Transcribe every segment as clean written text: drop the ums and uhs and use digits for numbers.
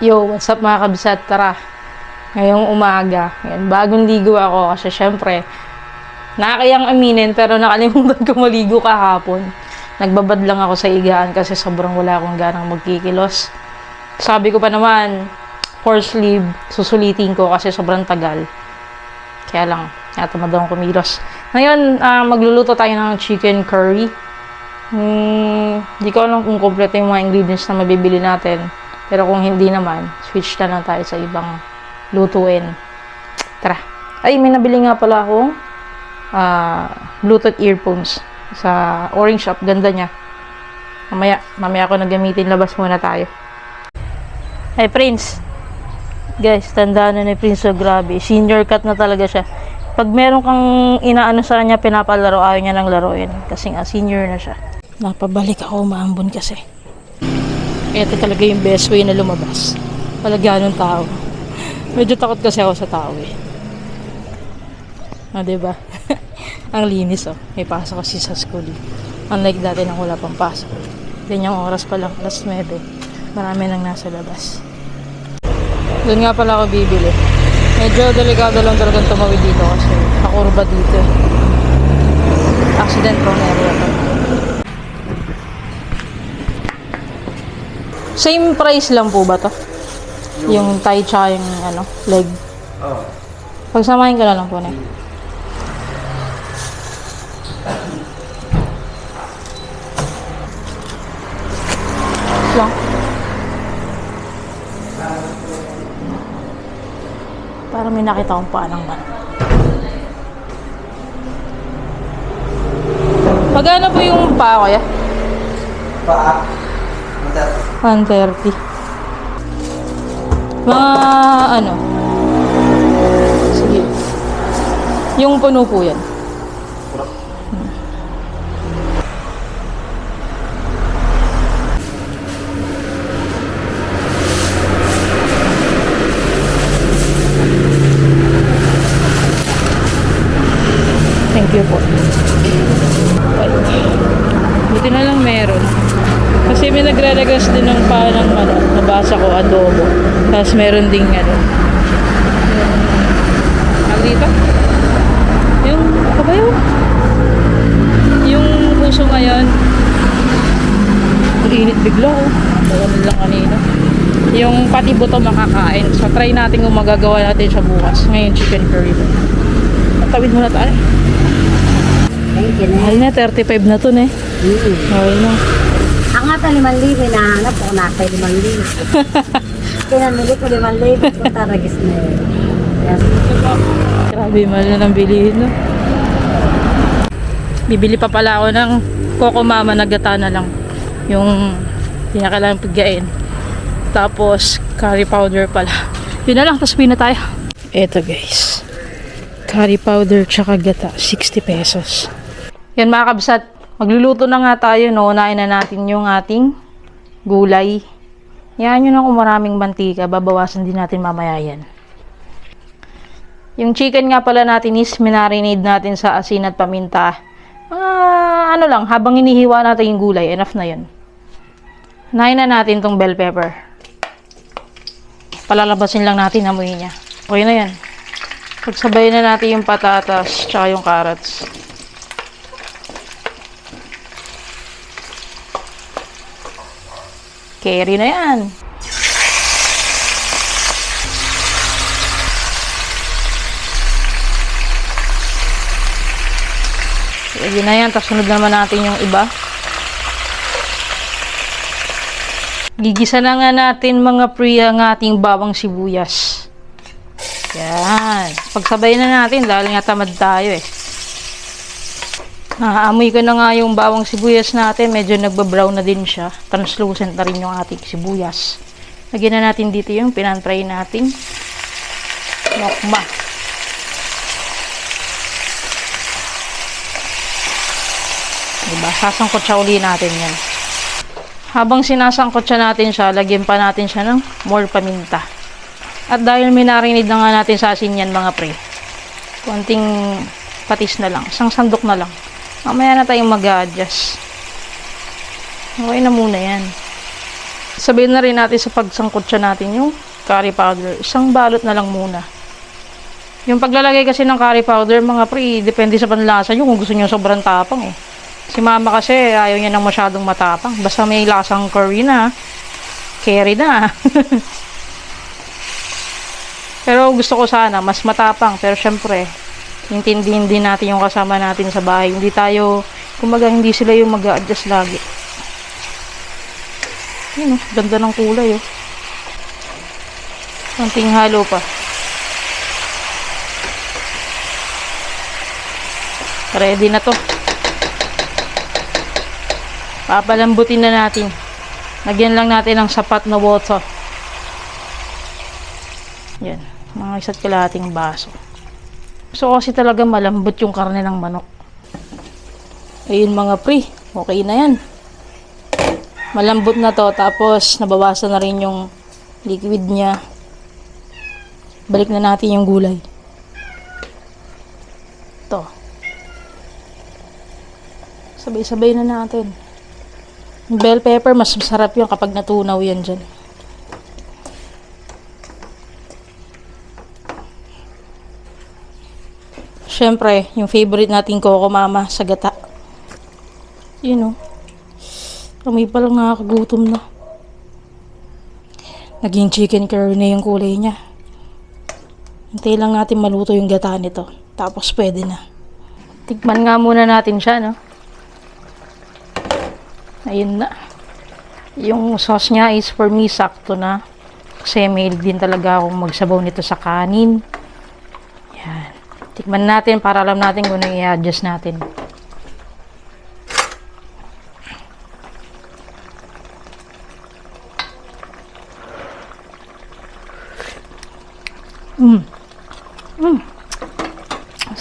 Yo, what's up mga kabisat? Tara, ngayong umaga, ngayon, bagong ligo ako kasi syempre, nakakayang aminin pero nakalimutan ko maligo kahapon. Nagbabad lang ako sa igaan kasi sobrang wala akong ganang magkikilos. Sabi ko pa naman, for sleep, susulitin ko kasi sobrang tagal. Kaya lang, natamad akong kumilos. Ngayon, magluluto tayo ng chicken curry. Hindi ko alam kung kompleto yung mga ingredients na mabibili natin. Pero kung hindi naman, switch na lang tayo sa ibang lutuin. Tara. Ay, may nabili nga pala akong Bluetooth earphones sa Orange Shop. Ganda niya. Mamaya ako nagamitin. Labas muna tayo. Hey, Prince. Guys, tandaan na ni Prince. So, grabe. Senior cut na talaga siya. Pag meron kang inaano sa kanya, pinapalaro, ayaw niya ng laruin. Kasi nga, senior na siya. Napabalik ako, maambon kasi. Ito talaga yung best way na lumabas. Palagyan ng tao. Medyo takot kasi ako sa tao eh. Diba? Ang linis oh. May pasok kasi sa school. Unlike dati nang wala pang pasok. Ganyang oras pa lang, alas 9. Marami nang nasa labas. Doon nga pala ako bibili. Medyo delikado lang talagang tumawid dito kasi nakurba dito eh. Accident prone area to. Same price lang po ba to? Yung thigh tsaka yung leg. Oo. Pagsamahin ko na lang po na. Lang. Parang may nakita akong paa ng man. Magkano po yung paa kaya? Paa. 130. Mga sige. Yung puno po yan. Thank you po. Buti na lang meron. Kasi may nagre-request din ng panang nabasa ko, adobo. Tapos meron ding dito? Yung, ako ba yun? Yung puso ngayon. Ang init bigla ko. Ano lang kanina. Yung pati buto makakain. So try natin kung magagawa natin siya bukas. Ngayon chicken curry. Tawid muna tayo. Mahal na, 35 na to eh. Mahal na. Ako nga 5,000, nahanap ko nasa 5,000. Pinamili ko 5,000, kung taragis na yun. Yes. Grabe, mahal na ng bilihin, no? Bibili pa pala ako ng Coco Mama na gata na lang. Yung pinakailangang pigyain. Tapos, curry powder pala. Yun na lang, tapos pina tayo. Eto guys. Curry powder tsaka gata, 60 pesos. Yan mga kabsat. Magluluto na nga tayo, no? Unahin na natin yung ating gulay. Yan yun ako maraming mantika. Babawasan din natin mamaya yan. Yung chicken nga pala natin is minarinade natin sa asin at paminta. Lang, habang inihiwa natin yung gulay, enough na yun. Unahin na natin tong bell pepper. Palalabasin lang natin amoy niya. Okay na yan. Pagsabayin na natin yung patatas tsaka yung carrots. Carry na yan. Ready na yan. Tapos sunod naman natin yung iba. Gigisa na nga natin mga priya ng ating bawang sibuyas. Yan. Pagsabay na natin dahil nga tamad tayo eh. Naamoy ko na nga yung bawang sibuyas natin. Medyo nagbabrown na din siya. Translucent na rin yung ating sibuyas. Lagyan na natin dito yung pinantry nating mokma. Diba? Sasangkot siya uli natin yan. Habang sinasangkot siya natin siya, lagyan pa natin siya ng more paminta. At dahil minarinid na nga natin sa asin yan mga pre, konting patis na lang. Isang sandok na lang. Mamaya na tayong mag-a-adjust. Okay na muna yan. Sabihin na rin natin sa pagsangkot siya natin yung curry powder. Isang balot na lang muna. Yung paglalagay kasi ng curry powder, mga pre, depende sa panlasa nyo kung gusto nyo sobrang tapang eh. Si mama kasi ayaw niya ng masyadong matapang. Basta may lasang curry na, carry na. Pero gusto ko sana, mas matapang. Pero syempre, intindihin din natin yung kasama natin sa bahay. Hindi tayo, kumbaga hindi sila yung mag-a-adjust lagi. Yun oh, ganda ng kulay oh. Konting halo pa. Ready na to. Papalambutin na natin. Lagyan lang natin ng sapat na water. Yan. Mga isa't kalahating baso. So kasi talaga malambot yung karne ng manok. Ayun mga pre. Okay na yan. Malambot na to. Tapos nabawasan na rin yung liquid niya. Balik na natin yung gulay. Ito. Sabay-sabay na natin. Bell pepper, mas masarap yun kapag natunaw yan dyan. Siyempre, yung favorite nating Coco Mama sa gata. Yun o. Kami pa lang nakakagutom na. Naging chicken curry na yung kulay niya. Hintay lang natin maluto yung gata nito. Tapos pwede na. Tikman nga muna natin siya, no? Ayun na. Yung sauce niya is for me sakto na. Kasi may din talaga akong magsabaw nito sa kanin. Yan. Tikman natin para alam natin kung ano i-adjust natin.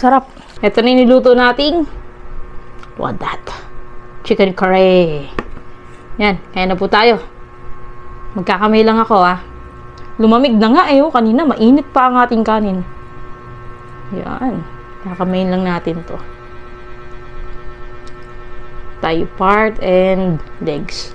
Sarap. Ito na yung niluto nating what that? Chicken curry. Yan, kaya na po tayo. Magkakamay lang ako Lumamig na nga oh. Kanina mainit pa ang ating kanin. Yan. Kakamayin lang natin to. Tayo part and legs.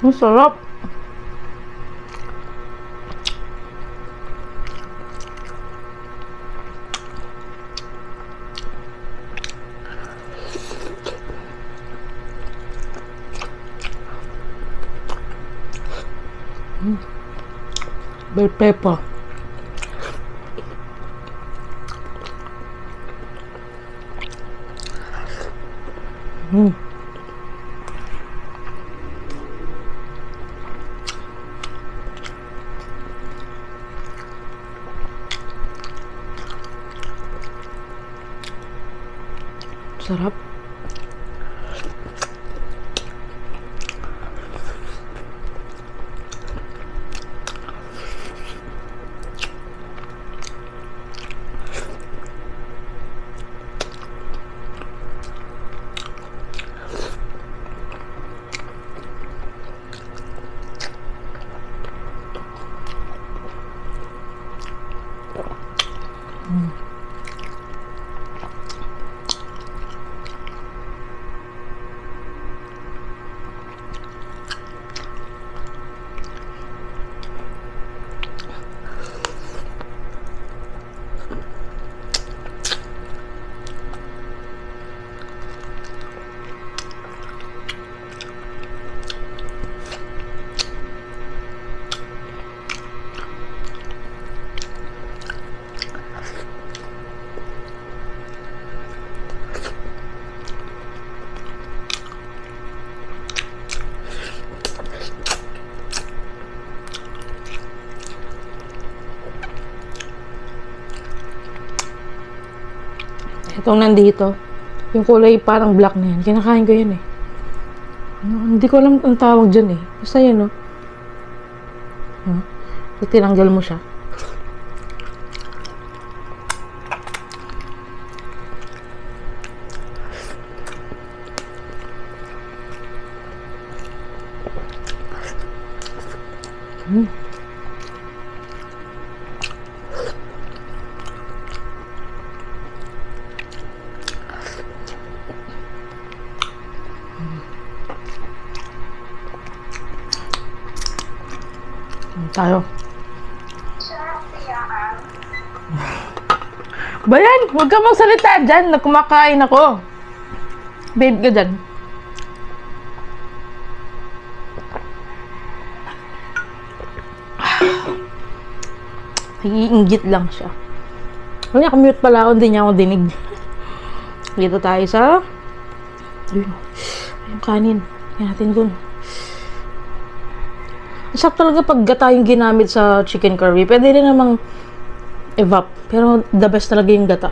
Ang sarap. Bell pepper. Sarap. Itong nandito, yung kulay parang black na yan. Kinakain ko yan Hindi ko alam ang tawag dyan Basta yan So, tinanggal mo siya. Tayo. Bayan, huwag ka magsalita dyan. Nagkumakain ako. Babe ka dyan. Nag-iinggit lang siya. Kung nakamute pala ako, hindi niya ako dinig. Dito tayo sa... Ayun. Yung kanin. Yan natin dun. Masarap talaga pag gata yung ginamit sa chicken curry. Pwede rin namang evap. Pero the best talaga yung gata.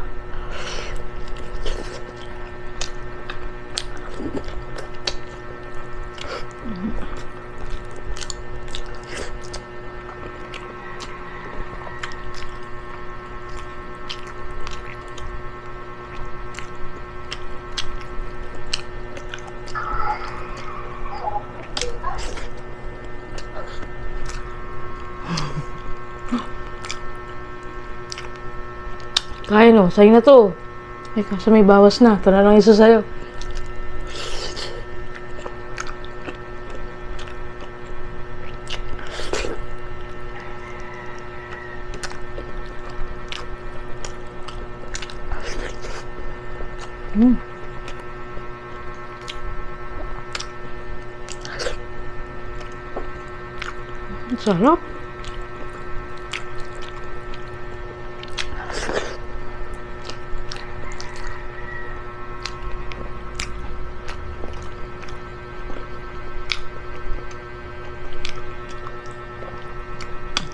Kaya no, sa'yo na to. Ay, kaso may bawas na. Ito na lang isa sa'yo. Sarap.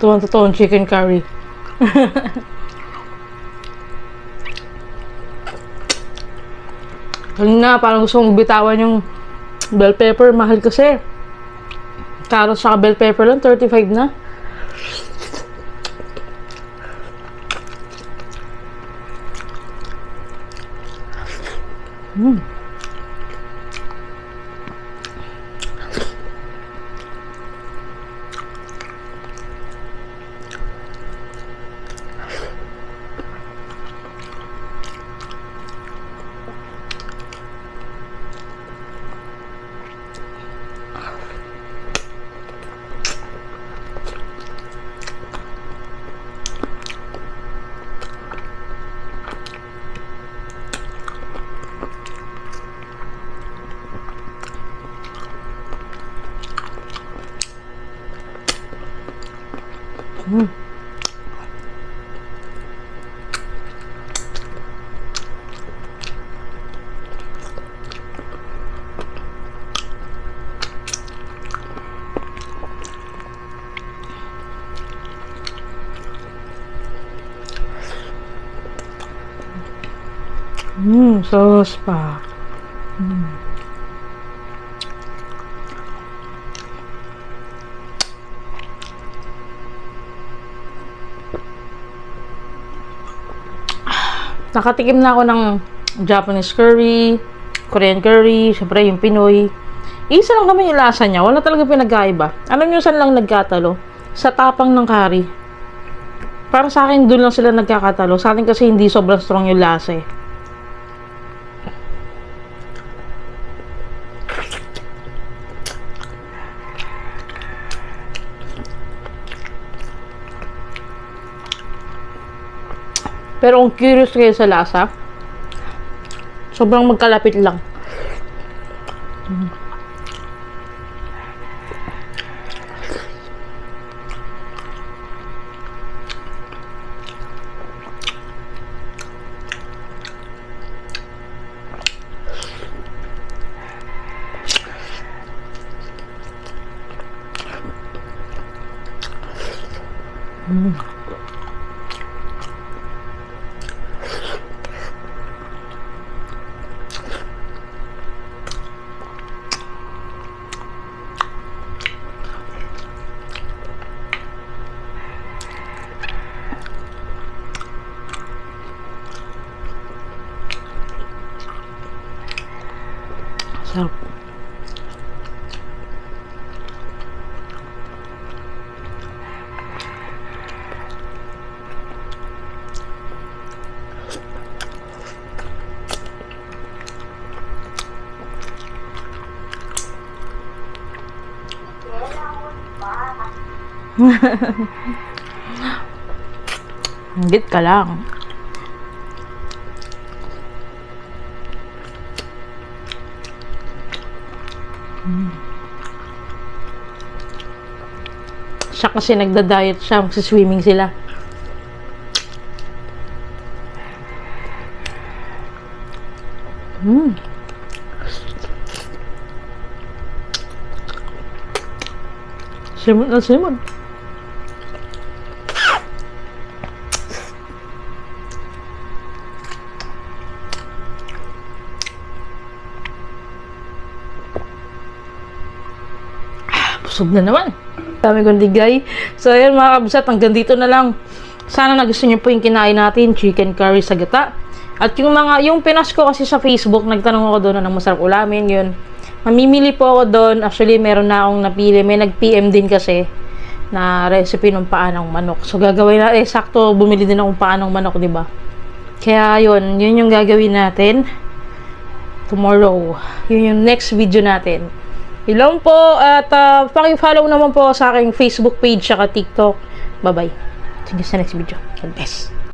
Ito ang totoong chicken curry. Kanina, parang gusto kong bitawan yung bell pepper. Mahal kasi. Carrots saka bell pepper lang, 35 na. Sauce pa. Nakatikim na ako ng Japanese curry, Korean curry, syempre yung Pinoy. Isa lang naman yung lasa niya. Wala talaga pinagkaiba. Alam niyo saan lang nagkatalo? Sa tapang ng curry. Para sa akin, doon lang sila nagkakatalo. Sa akin kasi hindi sobrang strong yung lasa eh. Pero kung curious kayo sa lasa, sobrang magkalapit lang. Sarap. Higit ka lang. Siya kasi nagda-diet siya, magsiswimming sila. Simot na simot. Busog na naman. Dami kong ligay. So, ayan mga kabsat, hanggang dito na lang. Sana nagustuhan niyo po yung kinain natin, chicken curry sa gata. At yung pinas ko kasi sa Facebook, nagtanong ako doon ng masarap ulamin, yun. Mamimili po ako doon. Actually, meron na akong napili. May nag-PM din kasi na recipe ng paanong manok. So, gagawin na, sakto, bumili din akong paanong manok, di ba? Kaya, yun yung gagawin natin tomorrow. Yun yung next video natin. Ilong po at paki-follow naman po sa aking Facebook page at TikTok. Bye-bye. See you sa next video. God bless.